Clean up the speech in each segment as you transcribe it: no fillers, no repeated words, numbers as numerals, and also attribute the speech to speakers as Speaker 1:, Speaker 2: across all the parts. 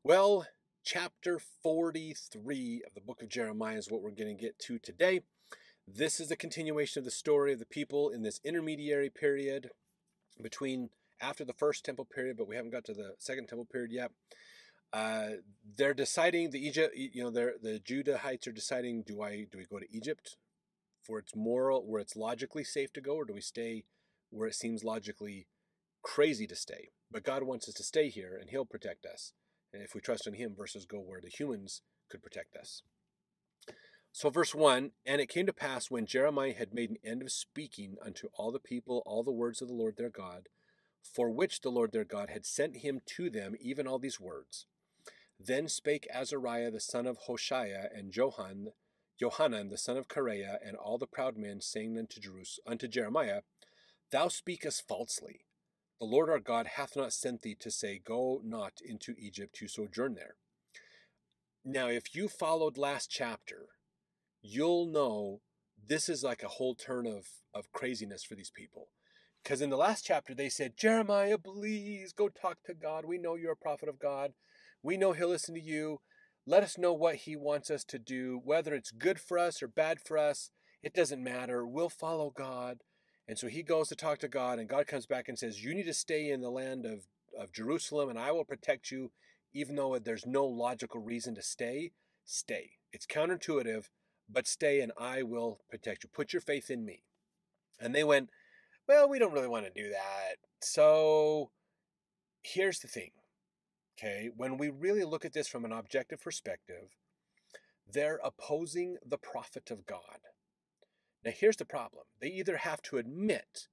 Speaker 1: Well, chapter 43 of the book of Jeremiah is what we're going to get to today. This is a continuation of the story of the people in this intermediary period between after the first temple period, but we haven't got to the second temple period yet. They're deciding the Judahites are deciding, do we go to Egypt for its moral, where it's logically safe to go, or do we stay where it seems logically crazy to stay? But God wants us to stay here, and He'll protect us. And if we trust in Him versus go where the humans could protect us. So verse 1, and it came to pass when Jeremiah had made an end of speaking unto all the people all the words of the Lord their God, for which the Lord their God had sent him to them, even all these words. Then spake Azariah the son of Hoshaiah, and Johanan the son of Kareah, and all the proud men, saying unto Jeremiah, Thou speakest falsely. The Lord our God hath not sent thee to say, Go not into Egypt to sojourn there. Now, if you followed last chapter, you'll know this is like a whole turn of craziness for these people. Because in the last chapter, they said, Jeremiah, please go talk to God. We know you're a prophet of God. We know He'll listen to you. Let us know what He wants us to do, whether it's good for us or bad for us. It doesn't matter. We'll follow God. And so he goes to talk to God, and God comes back and says, you need to stay in the land of Jerusalem, and I will protect you, even though there's no logical reason to stay. Stay. It's counterintuitive, but stay, and I will protect you. Put your faith in me. And they went, well, we don't really want to do that. So here's the thing, okay? When we really look at this from an objective perspective, they're opposing the prophet of God. Now, here's the problem. They either have to admit,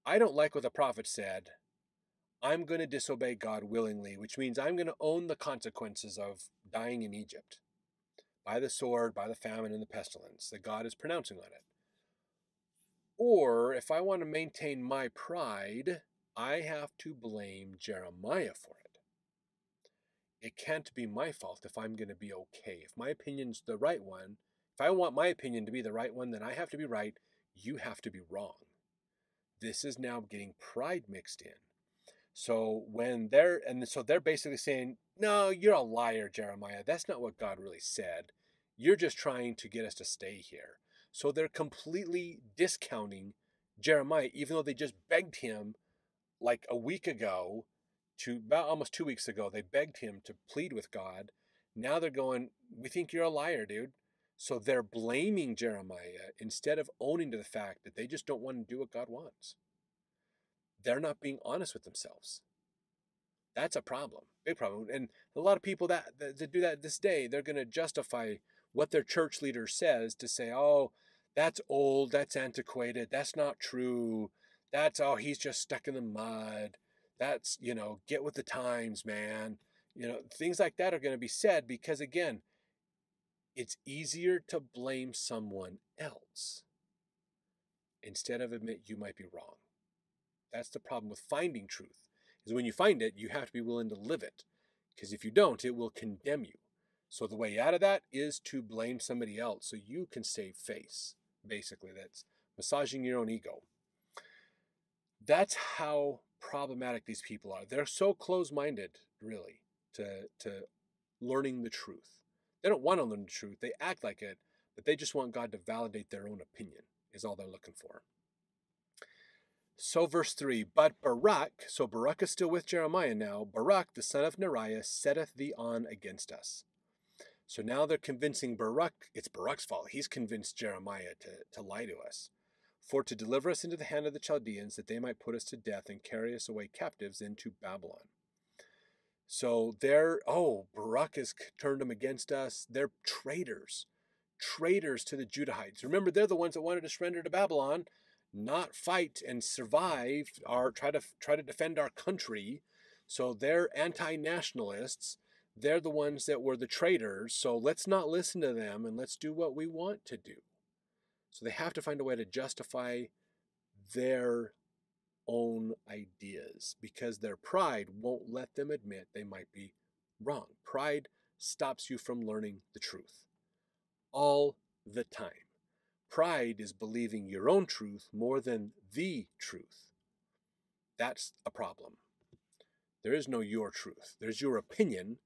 Speaker 1: I don't like what the prophet said. I'm going to disobey God willingly, which means I'm going to own the consequences of dying in Egypt by the sword, by the famine, and the pestilence that God is pronouncing on it. Or if I want to maintain my pride, I have to blame Jeremiah for it. It can't be my fault if I'm going to be okay. If my opinion's the right one, if I want my opinion to be the right one, then I have to be right. You have to be wrong. This is now getting pride mixed in. So they're basically saying, no, you're a liar, Jeremiah. That's not what God really said. You're just trying to get us to stay here. So they're completely discounting Jeremiah, even though they just begged him like a week ago, about almost 2 weeks ago, they begged him to plead with God. Now they're going, we think you're a liar, dude. So they're blaming Jeremiah instead of owning to the fact that they just don't want to do what God wants. They're not being honest with themselves. That's a problem, big problem. And a lot of people that do that this day, they're going to justify what their church leader says to say, oh, that's old, that's antiquated, that's not true. That's, oh, he's just stuck in the mud. That's, get with the times, man. Things like that are going to be said because, again, it's easier to blame someone else instead of admit you might be wrong. That's the problem with finding truth, is when you find it, you have to be willing to live it. Because if you don't, it will condemn you. So the way out of that is to blame somebody else so you can save face. Basically, that's massaging your own ego. That's how problematic these people are. They're so close-minded, really, to learning the truth. They don't want to learn the truth. They act like it, but they just want God to validate their own opinion, is all they're looking for. So verse 3, but Baruch, so Baruch is still with Jeremiah now, Baruch, the son of Neriah, setteth thee on against us. So now they're convincing Baruch, it's Baruch's fault. He's convinced Jeremiah to lie to us. For to deliver us into the hand of the Chaldeans, that they might put us to death and carry us away captives into Babylon. So Baruch has turned them against us. They're traitors to the Judahites. Remember, they're the ones that wanted to surrender to Babylon, not fight and survive or try to defend our country. So they're anti-nationalists. They're the ones that were the traitors. So let's not listen to them and let's do what we want to do. So they have to find a way to justify their own ideas because their pride won't let them admit they might be wrong. Pride stops you from learning the truth all the time. Pride is believing your own truth more than the truth. That's a problem. There is no your truth. There's your opinion,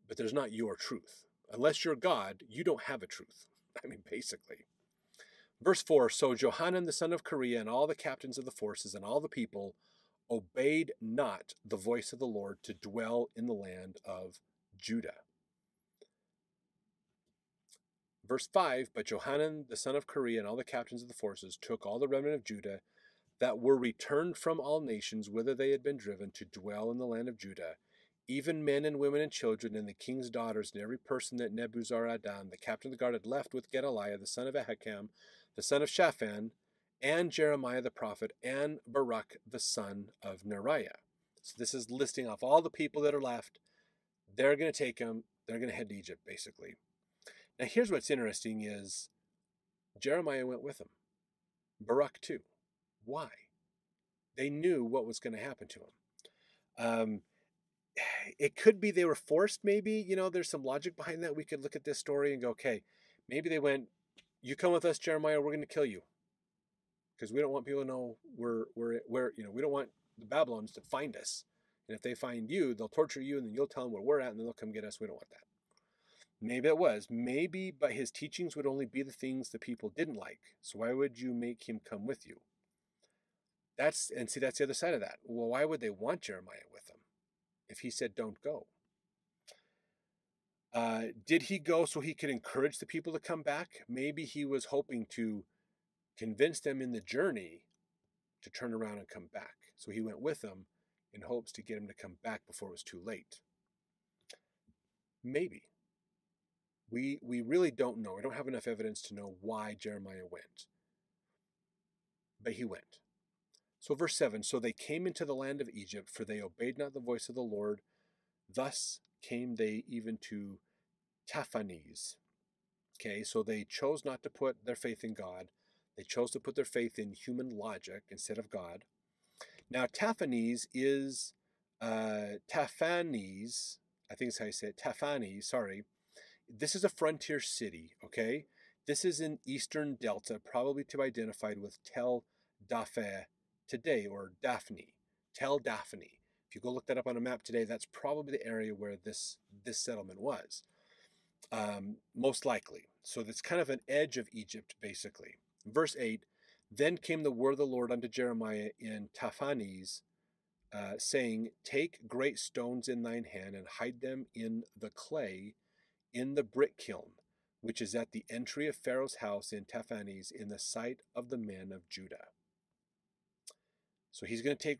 Speaker 1: but there's not your truth. Unless you're God, you don't have a truth. I mean, basically. Verse 4, so Johanan the son of Kareah and all the captains of the forces and all the people obeyed not the voice of the Lord to dwell in the land of Judah. Verse 5, but Johanan the son of Kareah and all the captains of the forces took all the remnant of Judah that were returned from all nations whither they had been driven to dwell in the land of Judah, even men and women and children and the king's daughters and every person that Nebuzaradan, the captain of the guard, had left with Gedaliah the son of Ahikam, the son of Shaphan, and Jeremiah the prophet, and Baruch the son of Neriah. So this is listing off all the people that are left. They're going to take them. They're going to head to Egypt, basically. Now here's what's interesting is Jeremiah went with them. Baruch too. Why? They knew what was going to happen to him. It could be they were forced, maybe. You know, there's some logic behind that. We could look at this story and go, okay, maybe they went, you come with us, Jeremiah, we're going to kill you. Because we don't want people to know we're you know, we don't want the Babylonians to find us. And if they find you, they'll torture you, and then you'll tell them where we're at, and then they'll come get us. We don't want that. Maybe it was. Maybe, but his teachings would only be the things the people didn't like. So why would you make him come with you? That's the other side of that. Well, why would they want Jeremiah with them if he said don't go? Did he go so he could encourage the people to come back? Maybe he was hoping to convince them in the journey to turn around and come back. So he went with them in hopes to get him to come back before it was too late. Maybe. We really don't know. We don't have enough evidence to know why Jeremiah went. But he went. So verse 7, so they came into the land of Egypt, for they obeyed not the voice of the Lord. Thus came they even to Taphanes. Okay, so they chose not to put their faith in God. They chose to put their faith in human logic instead of God. Now Taphanes is, Taphanes, I think that's how you say it, Taphanes, sorry. This is a frontier city, okay? This is in eastern Delta, probably to be identified with Tel Daphne today, or Daphne, Tel Daphne. If you go look that up on a map today, that's probably the area where this settlement was, most likely. So that's kind of an edge of Egypt, basically. Verse 8, then came the word of the Lord unto Jeremiah in Taphanes, saying, take great stones in thine hand, and hide them in the clay, in the brick kiln, which is at the entry of Pharaoh's house in Taphanes, in the sight of the men of Judah. So he's going to take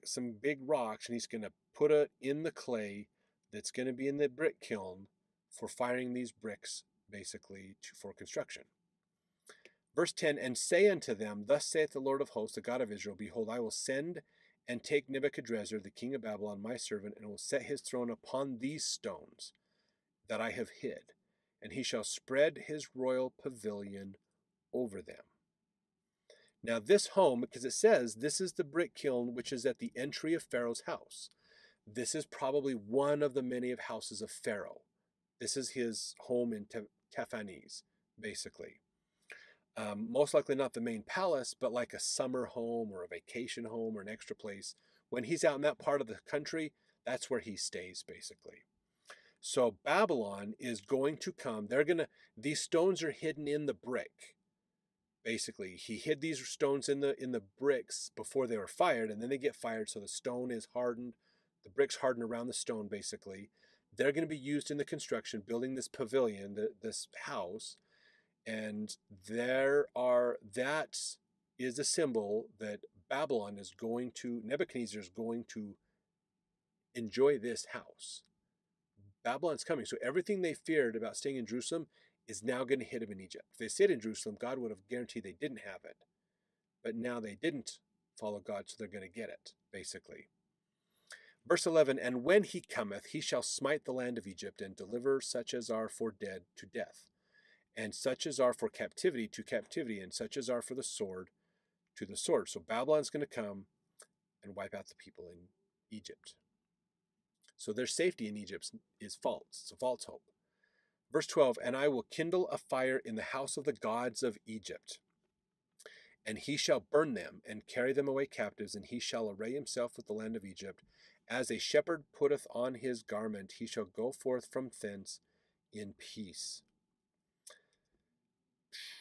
Speaker 1: some big rocks and he's going to put it in the clay that's going to be in the brick kiln for firing these bricks, basically, for construction. Verse 10, and say unto them, thus saith the Lord of hosts, the God of Israel, behold, I will send and take Nebuchadrezzar, the king of Babylon, my servant, and will set his throne upon these stones that I have hid, and he shall spread his royal pavilion over them. Now this home, because it says this is the brick kiln which is at the entry of Pharaoh's house. This is probably one of the many of houses of Pharaoh. This is his home in Taphanes, basically. Most likely not the main palace, but like a summer home or a vacation home or an extra place. When he's out in that part of the country, that's where he stays, basically. So Babylon is going to come. These stones are hidden in the brick. Basically, he hid these stones in the bricks before they were fired, and then they get fired, so the stone is hardened. The bricks harden around the stone, basically. They're going to be used in the construction, building this pavilion, this house, and that is a symbol that Babylon is going to, Nebuchadnezzar is going to enjoy this house. Babylon's coming, so everything they feared about staying in Jerusalem is now going to hit them in Egypt. If they stayed in Jerusalem, God would have guaranteed they didn't have it. But now they didn't follow God, so they're going to get it, basically. Verse 11, and when he cometh, he shall smite the land of Egypt, and deliver such as are for dead to death, and such as are for captivity to captivity, and such as are for the sword to the sword. So Babylon's going to come and wipe out the people in Egypt. So their safety in Egypt is false. It's a false hope. Verse 12, and I will kindle a fire in the house of the gods of Egypt, and he shall burn them and carry them away captives, and he shall array himself with the land of Egypt, As a shepherd putteth on his garment, he shall go forth from thence in peace.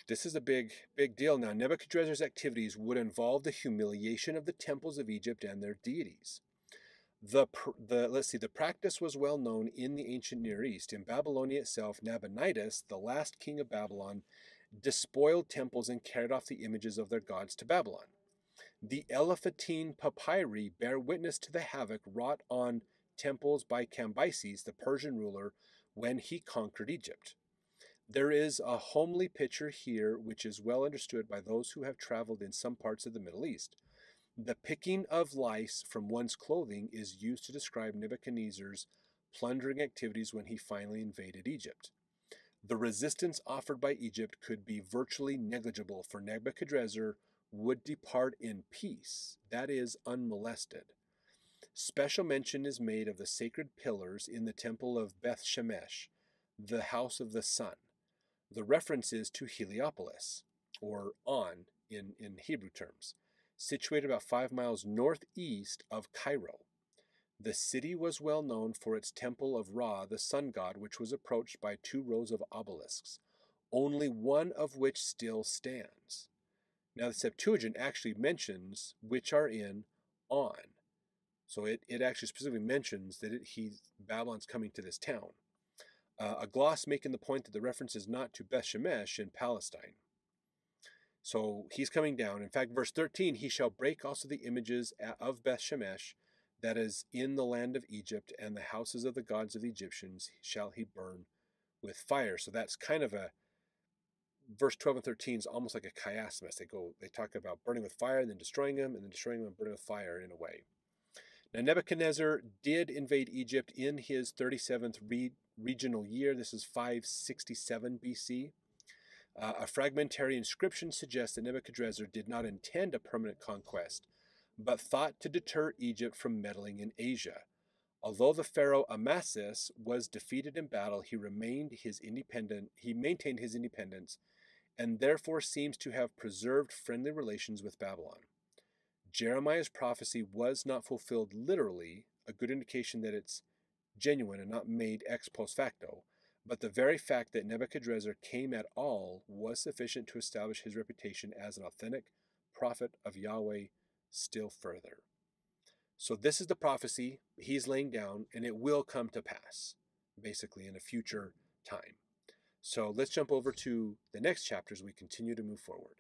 Speaker 1: This is a big deal now. Nebuchadrezzar's activities would involve the humiliation of the temples of Egypt and their deities. The practice was well known in the ancient Near East. In Babylonia itself, Nabonidus, the last king of Babylon, despoiled temples and carried off the images of their gods to Babylon. The Elephantine papyri bear witness to the havoc wrought on temples by Cambyses, the Persian ruler, when he conquered Egypt. There is a homely picture here which is well understood by those who have traveled in some parts of the Middle East. The picking of lice from one's clothing is used to describe Nebuchadnezzar's plundering activities when he finally invaded Egypt. The resistance offered by Egypt could be virtually negligible, for Nebuchadrezzar would depart in peace, that is, unmolested. Special mention is made of the sacred pillars in the temple of Beth-shemesh, the house of the sun. The reference is to Heliopolis, or On in Hebrew terms, situated about 5 miles northeast of Cairo. The city was well known for its temple of Ra, the sun god, which was approached by 2 rows of obelisks, only one of which still stands. Now the Septuagint actually mentions which are in On. So it actually specifically mentions that Babylon's coming to this town. A gloss making the point that the reference is not to Beth-shemesh in Palestine. So he's coming down. In fact, verse 13, he shall break also the images of Beth-shemesh that is in the land of Egypt, and the houses of the gods of the Egyptians shall he burn with fire. So that's kind of verse 12 and 13 is almost like a chiasmus. They talk about burning with fire and then destroying them, and then destroying them and burning with fire in a way. Now Nebuchadnezzar did invade Egypt in his 37th regional year. This is 567 BC. A fragmentary inscription suggests that Nebuchadrezzar did not intend a permanent conquest, but thought to deter Egypt from meddling in Asia. Although the pharaoh Amasis was defeated in battle, he maintained his independence, and therefore seems to have preserved friendly relations with Babylon. Jeremiah's prophecy was not fulfilled literally, a good indication that it's genuine and not made ex post facto, but the very fact that Nebuchadrezzar came at all was sufficient to establish his reputation as an authentic prophet of Yahweh still further. So this is the prophecy he's laying down, and it will come to pass, basically, in a future time. So let's jump over to the next chapter as we continue to move forward.